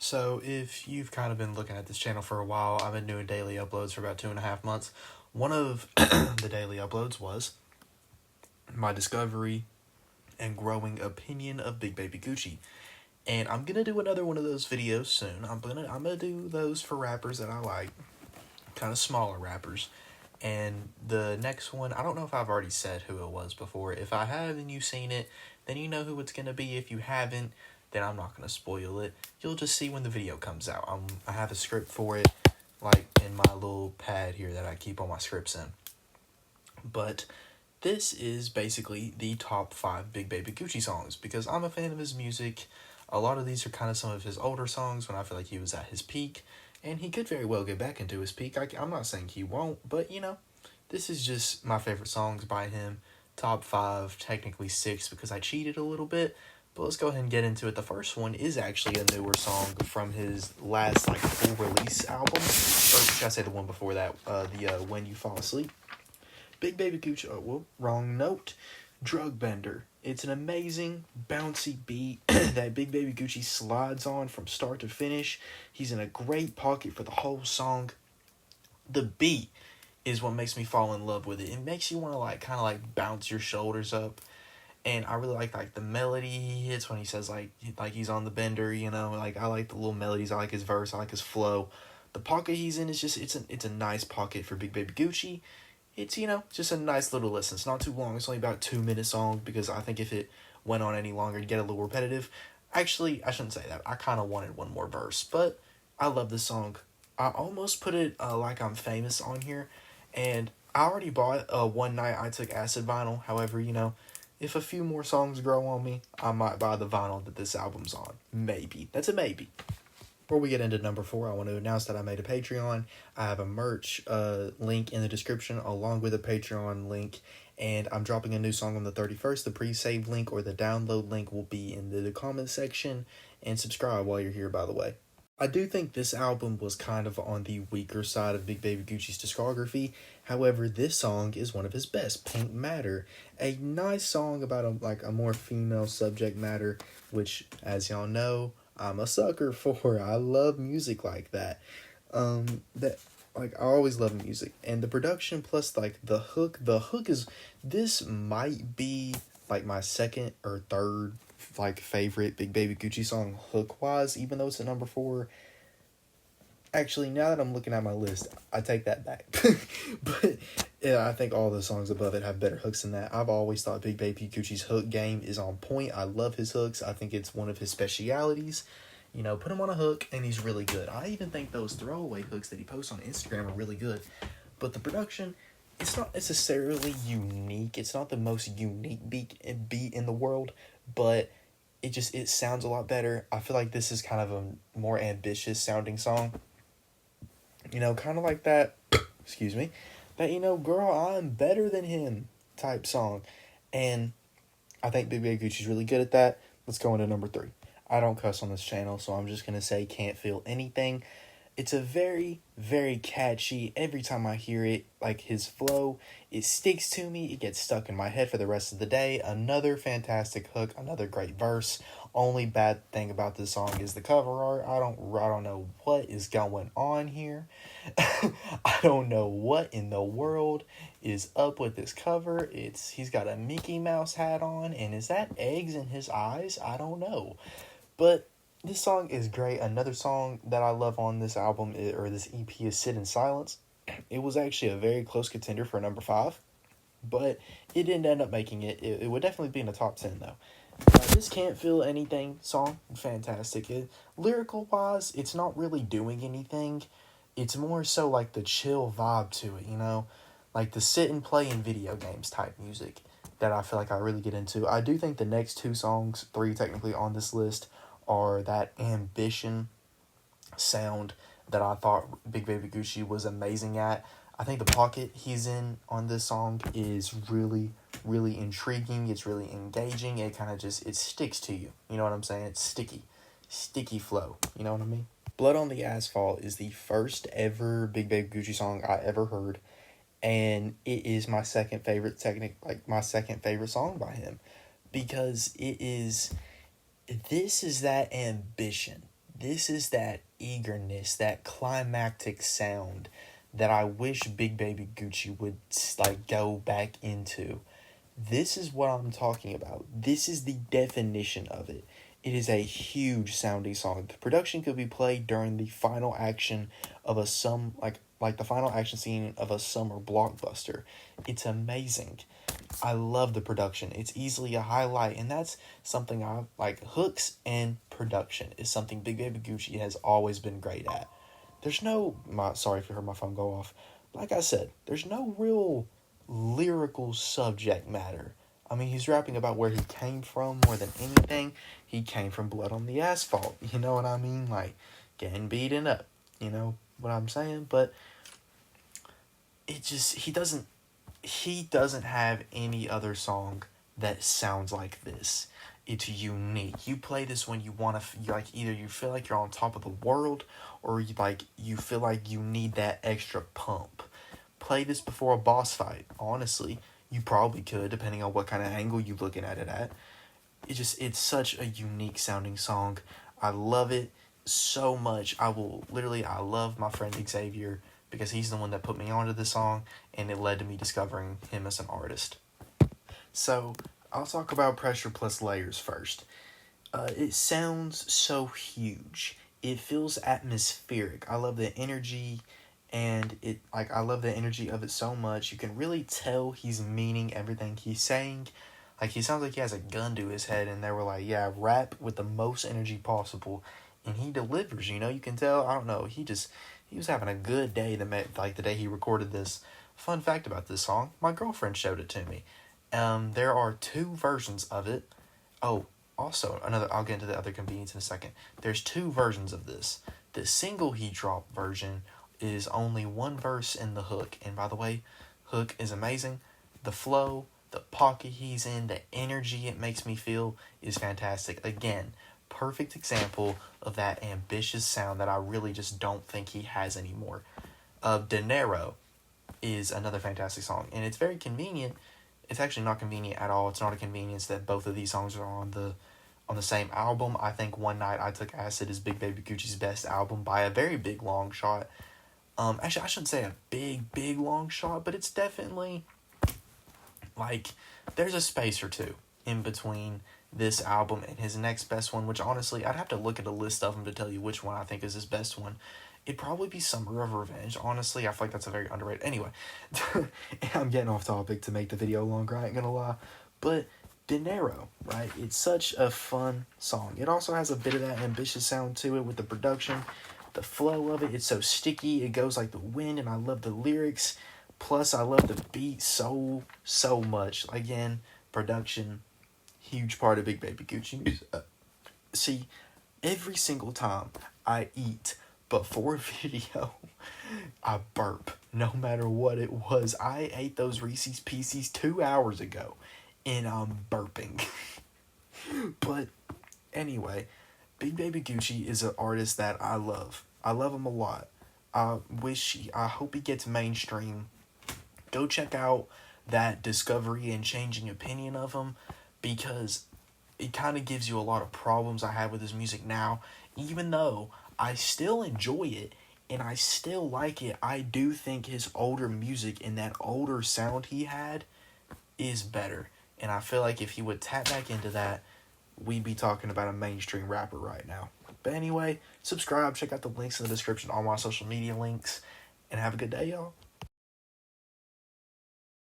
So if you've kind of been looking at this channel for a while, I've been doing daily uploads for about 2.5 months. One of the daily uploads was my discovery and growing opinion of Big Baby Gucci. And I'm gonna do another one of those videos soon. I'm gonna do those for rappers that I like, kind of smaller rappers. And the next one, I don't know if I've already said who it was before. If I have and you've seen it, then you know who it's gonna be. If you haven't, then I'm not gonna spoil it. You'll just see when the video comes out. I have a script for it, like in my little pad here that I keep all my scripts in. But this is basically the top 5 Big Baby Gucci songs because I'm a fan of his music. A lot of these are kind of some of his older songs when I feel like he was at his peak, and he could very well get back into his peak. I'm not saying he won't, but this is just my favorite songs by him. Top 5, technically 6 because I cheated a little bit, but let's go ahead and get into it. The first one is actually a newer song from his last full release album, or should I say the one before that, When You Fall Asleep. Big Baby Gucci, wrong note, Drug Bender. It's an amazing, bouncy beat that Big Baby Gucci slides on from start to finish. He's in a great pocket for the whole song. The beat is what makes me fall in love with it. It makes you want to kind of bounce your shoulders up. And I really like the melody he hits when he says like he's on the bender, I like the little melodies. I like his verse. I like his flow. The pocket he's in is just, it's a nice pocket for Big Baby Gucci. It's, just a nice little listen. It's not too long. It's only about a 2-minute song because I think if it went on any longer, it'd get a little repetitive. Actually, I shouldn't say that. I kind of wanted one more verse, but I love this song. I almost put it Like I'm Famous on here, and I already bought One Night I Took Acid vinyl. However, if a few more songs grow on me, I might buy the vinyl that this album's on. Maybe. That's a maybe. Before we get into number 4, I want to announce that I made a Patreon. I have a merch link in the description along with a Patreon link, and I'm dropping a new song on the 31st. The pre-save link or the download link will be in the comment section, and subscribe while you're here, by the way. I do think this album was kind of on the weaker side of Big Baby Gucci's discography. However, this song is one of his best, Pink Matter. A nice song about a more female subject matter, which, as y'all know, I'm a sucker for. I love music like that. I always love music. And the production plus the hook is, this might be my second or third favorite Big Baby Gucci song hook wise, even though it's at number 4. Actually, now that I'm looking at my list, I take that back. But yeah, I think all the songs above it have better hooks than that. I've always thought Big Baby Gucci's hook game is on point. I love his hooks. I think it's one of his specialities. Put him on a hook and he's really good. I even think those throwaway hooks that he posts on Instagram are really good. But the production, it's not necessarily unique. It's not the most unique beat in the world, but it sounds a lot better. I feel like this is kind of a more ambitious sounding song. Kind of like that, excuse me, that, girl, I'm better than him type song. And I think Big Baby Gucci's really good at that. Let's go into number 3. I don't cuss on this channel, so I'm just going to say Can't Feel Anything. It's a very, very catchy, every time I hear it, his flow, it sticks to me, it gets stuck in my head for the rest of the day. Another fantastic hook, another great verse. Only bad thing about this song is the cover art. I don't know what is going on here. I don't know what in the world is up with this cover. He's got a Mickey Mouse hat on, and is that eggs in his eyes? I don't know. But this song is great. Another song that I love on this album, or this EP, is Sit in Silence. It was actually a very close contender for number 5, but it didn't end up making it. It would definitely be in the top 10, though. This Can't Feel Anything song, fantastic. Lyrical wise, it's not really doing anything. It's more so the chill vibe to it, the sit and play in video games type music that I feel like I really get into. I do think the next 2 songs, 3 technically on this list, are that ambition sound that I thought Big Baby Gucci was amazing at. I think the pocket he's in on this song is really, really intriguing. It's really engaging. It kind of it sticks to you. You know what I'm saying? It's sticky flow. You know what I mean? Blood on the Asphalt is the first ever Big Baby Gucci song I ever heard, and it is my second favorite song by him, because this is that ambition This is that eagerness, that climactic sound that I wish Big Baby Gucci would like go back into. This is what I'm talking about. This is the definition of it. It is a huge sounding song. The production could be played during the final action of like the final action scene of a summer blockbuster. It's amazing. I love the production. It's easily a highlight, and that's something I like. Hooks and production is something Big Baby Gucci has always been great at. There's no sorry if you heard my phone go off. Like I said, there's no real lyrical subject matter. I mean, he's rapping about where he came from more than anything. He came from blood on the asphalt. You know what I mean? Like, getting beaten up. You know what I'm saying? But it just, he doesn't have any other song that sounds like this. It's unique. You play this when you want to, like, either you feel like you're on top of the world, or you feel like you need that extra pump. Play this before a boss fight. Honestly, you probably could, depending on what kind of angle you're looking at it at. It's such a unique sounding song. I love it so much. I love my friend Xavier because he's the one that put me onto this song, and it led to me discovering him as an artist. So, I'll talk about Pressure Plus Layers first. It sounds so huge. It feels atmospheric. I love the energy, and I love the energy of it so much. You can really tell he's meaning everything he's saying. Like, he sounds like he has a gun to his head, and they were like, yeah, rap with the most energy possible, and he delivers, you know? You can tell, I don't know, he was having a good day the day he recorded this. Fun fact about this song, my girlfriend showed it to me. There are 2 versions of it. Oh, also, I'll get into the other convenience in a second. There's 2 versions of this. The single he dropped version is only 1 verse in the hook. And by the way, hook is amazing. The flow, the pocket he's in, the energy it makes me feel is fantastic. Again, perfect example of that ambitious sound that I really just don't think he has anymore. Dinero is another fantastic song, and it's very convenient. It's actually not convenient at all. It's not a convenience that both of these songs are on the same album. I think One Night I Took Acid is Big Baby Gucci's best album by a very big long shot. Actually, I shouldn't say a big long shot, but it's definitely, like, there's a space or two in between this album and his next best one, which honestly, I'd have to look at a list of them to tell you which one I think is his best one. It'd probably be Summer of Revenge. Honestly, I feel like that's a very underrated. Anyway, I'm getting off topic to make the video longer, I ain't gonna lie. But Dinero, right? It's such a fun song. It also has a bit of that ambitious sound to it with the production. The flow of it, it's so sticky. It goes like the wind, and I love the lyrics. Plus, I love the beat so much. Again, production, huge part of Big Baby Gucci music. See, every single time I eat before a video, I burp. No matter what it was. I ate those Reese's Pieces 2 hours ago, and I'm burping. But anyway, Big Baby Gucci is an artist that I love. I love him a lot. I hope he gets mainstream. Go check out that discovery and changing opinion of him, because it kind of gives you a lot of problems I have with his music now. Even though I still enjoy it and I still like it, I do think his older music and that older sound he had is better. And I feel like if he would tap back into that, we'd be talking about a mainstream rapper right now. But anyway, subscribe, check out the links in the description, all my social media links, and have a good day, y'all.